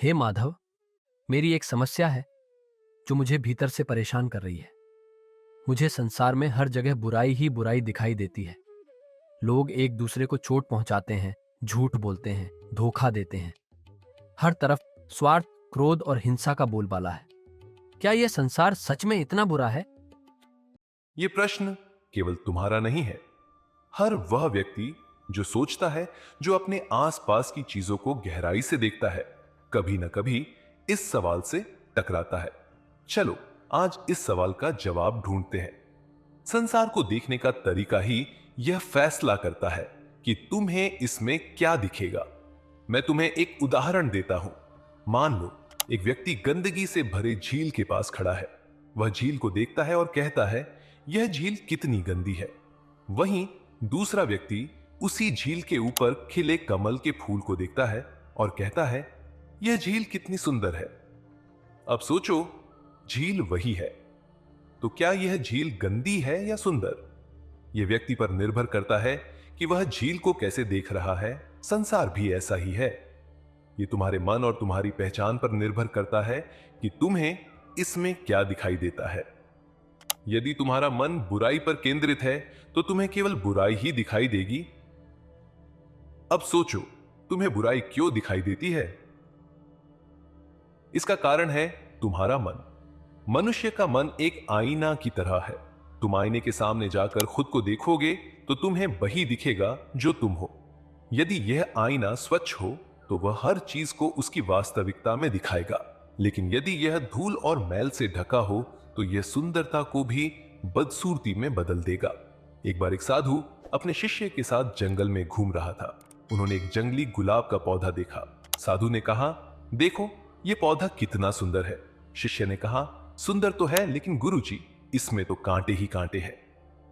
हे माधव, मेरी एक समस्या है जो मुझे भीतर से परेशान कर रही है। मुझे संसार में हर जगह बुराई ही बुराई दिखाई देती है। लोग एक दूसरे को चोट पहुंचाते हैं, झूठ बोलते हैं, धोखा देते हैं। हर तरफ स्वार्थ, क्रोध और हिंसा का बोलबाला है। क्या यह संसार सच में इतना बुरा है? यह प्रश्न केवल तुम्हारा नहीं है। हर वह व्यक्ति जो सोचता है, जो अपने आसपास की चीजों को गहराई से देखता है, कभी ना कभी इस सवाल से टकराता है। चलो आज इस सवाल का जवाब ढूंढते हैं। संसार को देखने का तरीका ही यह फैसला करता है कि तुम्हें इसमें क्या दिखेगा। मैं तुम्हें एक उदाहरण देता हूं। मान लो एक व्यक्ति गंदगी से भरे झील के पास खड़ा है। वह झील को देखता है और कहता है, यह झील कितनी गंदी है। वहीं दूसरा व्यक्ति उसी झील के ऊपर खिले कमल के फूल को देखता है और कहता है, यह झील कितनी सुंदर है। अब सोचो, झील वही है, तो क्या यह झील गंदी है या सुंदर? यह व्यक्ति पर निर्भर करता है कि वह झील को कैसे देख रहा है। संसार भी ऐसा ही है। यह तुम्हारे मन और तुम्हारी पहचान पर निर्भर करता है कि तुम्हें इसमें क्या दिखाई देता है। यदि तुम्हारा मन बुराई पर केंद्रित है तो तुम्हें केवल बुराई ही दिखाई देगी। अब सोचो, तुम्हें बुराई क्यों दिखाई देती है? इसका कारण है तुम्हारा मन। मनुष्य का मन एक आईना की तरह है। तुम आईने के सामने जाकर खुद को देखोगे तो तुम्हें वही दिखेगा जो तुम हो। यदि यह आईना स्वच्छ हो तो वह हर चीज को उसकी वास्तविकता में दिखाएगा, लेकिन यदि यह धूल और मैल से ढका हो तो यह सुंदरता को भी बदसूरती में बदल देगा। एक बार एक साधु अपने शिष्य के साथ जंगल में घूम रहा था। उन्होंने एक जंगली गुलाब का पौधा देखा। साधु ने कहा, देखो यह पौधा कितना सुंदर है। शिष्य ने कहा, सुंदर तो है, लेकिन गुरुजी इसमें तो कांटे ही कांटे हैं।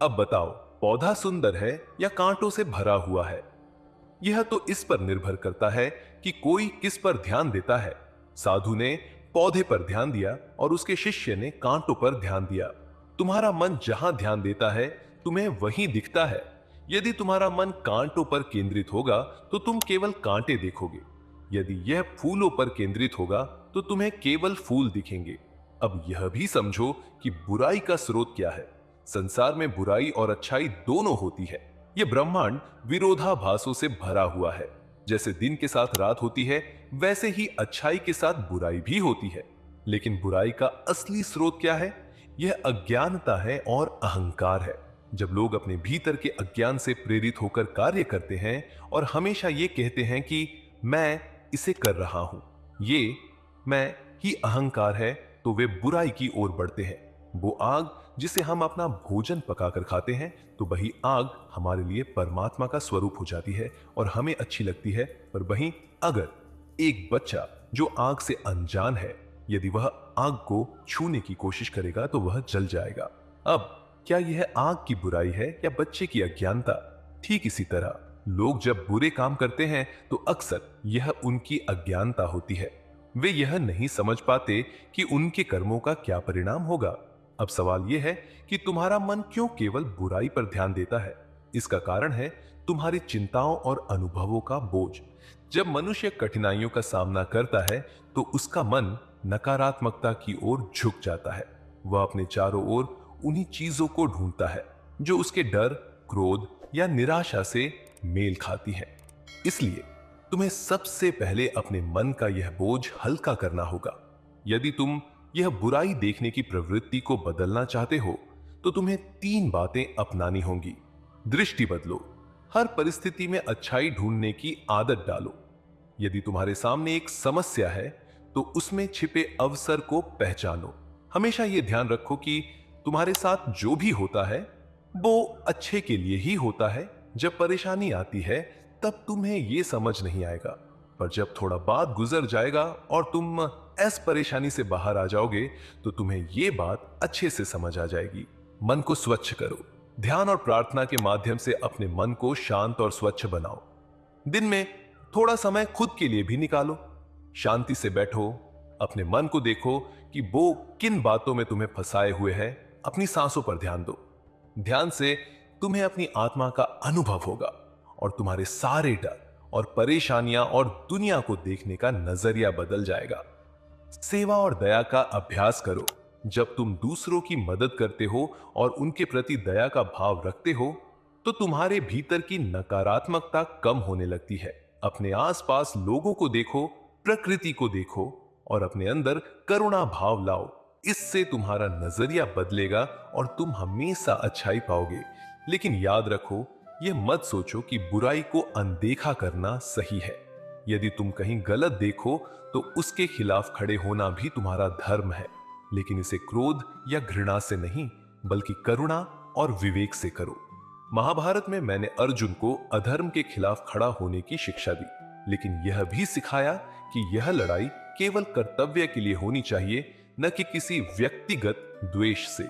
अब बताओ, पौधा सुंदर है या कांटों से भरा हुआ है? यह तो इस पर निर्भर करता है कि कोई किस पर ध्यान देता है। साधु ने पौधे पर ध्यान दिया और उसके शिष्य ने कांटों पर ध्यान दिया। तुम्हारा मन जहां ध्यान देता है तुम्हें वही दिखता है। यदि तुम्हारा मन कांटों पर केंद्रित होगा तो तुम केवल कांटे देखोगे। यदि यह फूलों पर केंद्रित होगा तो तुम्हें केवल फूल दिखेंगे। अब यह भी समझो कि बुराई का स्रोत क्या है। संसार में बुराई और अच्छाई दोनों होती है। यह ब्रह्मांड विरोधाभासों से भरा हुआ है। जैसे दिन के साथ रात होती है, वैसे ही अच्छाई के साथ बुराई भी होती है। लेकिन बुराई का असली स्रोत क्या है? यह अज्ञानता है और अहंकार है। जब लोग अपने भीतर के अज्ञान से प्रेरित होकर कार्य करते हैं और हमेशा ये कहते हैं कि मैं इसे कर रहा हूं, ये मैं ही अहंकार है, तो वे बुराई की ओर बढ़ते हैं। वो आग जिसे हम अपना भोजन पकाकर खाते हैं, तो वही आग हमारे लिए परमात्मा का स्वरूप हो जाती है और हमें अच्छी लगती है। पर वहीं अगर एक बच्चा जो आग से अनजान है, यदि वह आग को छूने की कोशिश करेगा तो वह जल जाएगा। अब क्या यह आग की बुराई है या बच्चे की अज्ञानता? ठीक इसी तरह लोग जब बुरे काम करते हैं तो अक्सर यह उनकी अज्ञानता होती है। वे यह नहीं समझ पाते कि उनके कर्मों का क्या परिणाम होगा। अब सवाल यह है कि तुम्हारा मन क्यों केवल बुराई पर ध्यान देता है? इसका कारण है तुम्हारी चिंताओं और अनुभवों का बोझ। जब मनुष्य कठिनाइयों का सामना करता है तो उसका मन नकारात्मकता की ओर झुक जाता है। वह अपने चारों ओर उन्हीं चीजों को ढूंढता है जो उसके डर, क्रोध या निराशा से मेल खाती हैं। इसलिए तुम्हें सबसे पहले अपने मन का यह बोझ हल्का करना होगा। यदि तुम यह बुराई देखने की प्रवृत्ति को बदलना चाहते हो तो तुम्हें 3 बातें अपनानी होंगी। दृष्टि बदलो। हर परिस्थिति में अच्छाई ढूंढने की आदत डालो। यदि तुम्हारे सामने एक समस्या है तो उसमें छिपे अवसर को पहचानो। हमेशा यह ध्यान रखो कि तुम्हारे साथ जो भी होता है वो अच्छे के लिए ही होता है। जब परेशानी आती है तब तुम्हें यह समझ नहीं आएगा, पर जब थोड़ा बाद गुजर जाएगा और तुम इस परेशानी से बाहर आ जाओगे तो तुम्हें यह बात अच्छे से समझ आ जाएगी। मन को स्वच्छ करो। ध्यान और प्रार्थना के माध्यम से अपने मन को शांत और स्वच्छ बनाओ। दिन में थोड़ा समय खुद के लिए भी निकालो। शांति से बैठो, अपने मन को देखो कि वो किन बातों में तुम्हें फंसाए हुए है। अपनी सांसों पर ध्यान दो। ध्यान से तुम्हें अपनी आत्मा का अनुभव होगा और तुम्हारे सारे डर और परेशानियां और दुनिया को देखने का नजरिया बदल जाएगा। सेवा और दया का अभ्यास करो। जब तुम दूसरों की मदद करते हो और उनके प्रति दया का भाव रखते हो तो तुम्हारे भीतर की नकारात्मकता कम होने लगती है। अपने आसपास लोगों को देखो, प्रकृति को देखो और अपने अंदर करुणा भाव लाओ। इससे तुम्हारा नजरिया बदलेगा और तुम हमेशा अच्छाई पाओगे। लेकिन याद रखो, यह मत सोचो कि बुराई को अनदेखा करना सही है। यदि तुम कहीं गलत देखो तो उसके खिलाफ खड़े होना भी तुम्हारा धर्म है, लेकिन इसे क्रोध या घृणा से नहीं बल्कि करुणा और विवेक से करो। महाभारत में मैंने अर्जुन को अधर्म के खिलाफ खड़ा होने की शिक्षा दी, लेकिन यह भी सिखाया कि यह लड़ाई केवल कर्तव्य के लिए होनी चाहिए, न कि किसी व्यक्तिगत द्वेष से।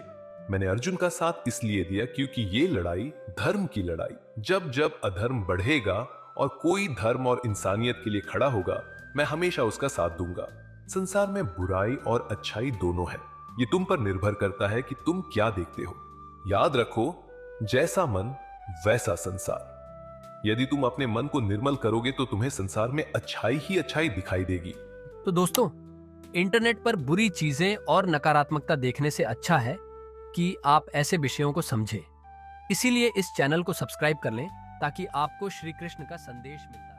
मैंने अर्जुन का साथ इसलिए दिया क्योंकि यह लड़ाई धर्म की लड़ाई। जब जब अधर्म बढ़ेगा और कोई धर्म और इंसानियत के लिए खड़ा होगा, मैं हमेशा उसका साथ दूंगा। संसार में बुराई और अच्छाई दोनों है। ये तुम पर निर्भर करता है कि तुम क्या देखते हो। याद रखो, जैसा मन वैसा संसार। यदि तुम अपने मन को निर्मल करोगे तो तुम्हें संसार में अच्छाई ही अच्छाई दिखाई देगी। तो दोस्तों, इंटरनेट पर बुरी चीजें और नकारात्मकता देखने से अच्छा है कि आप ऐसे विषयों को समझें। इसीलिए इस चैनल को सब्सक्राइब कर लें ताकि आपको श्री कृष्ण का संदेश मिले।